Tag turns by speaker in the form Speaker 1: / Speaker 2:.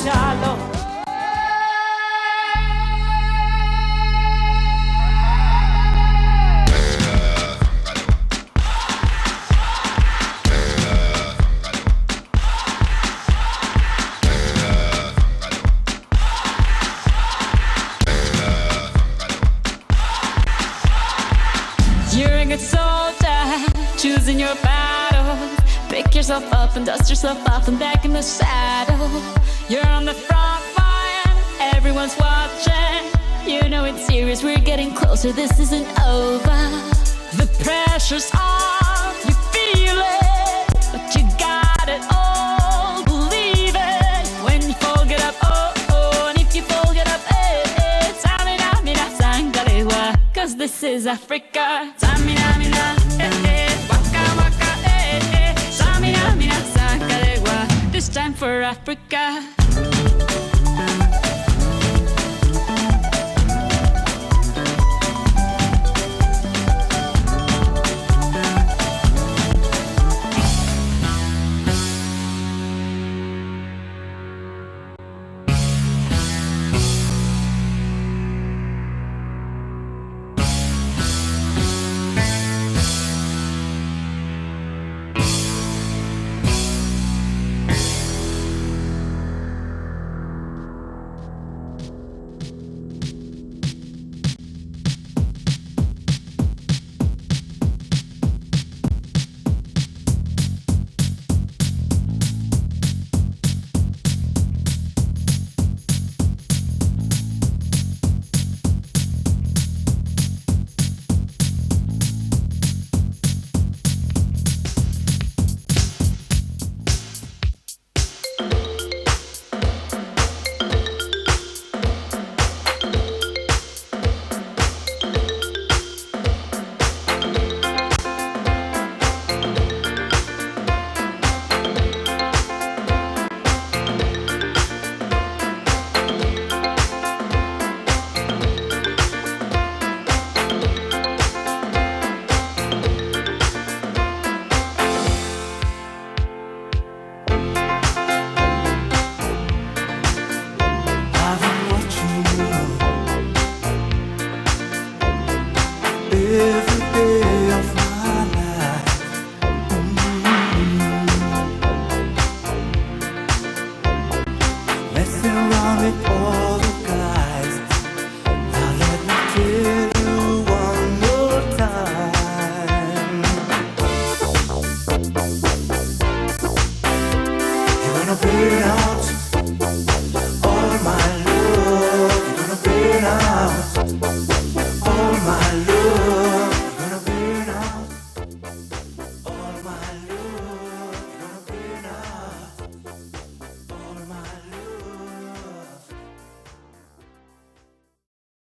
Speaker 1: njalo.
Speaker 2: You're a good soldier, choosing your battle. Pick yourself up and dust yourself off and back in the saddle. You're on the front line, everyone's watching. You know it's serious, we're getting closer, this isn't over. The pressure's on, you feel it, but you got it all, believe it. When you fall, get up, oh, oh, and if you fall, get up, eh, eh. Tamina, mina, sangalewa, cause this is Africa. Tamina, mina, eh, eh, waka, waka, eh, eh. Tamina, mina, sangalewa, this time for Africa.
Speaker 1: If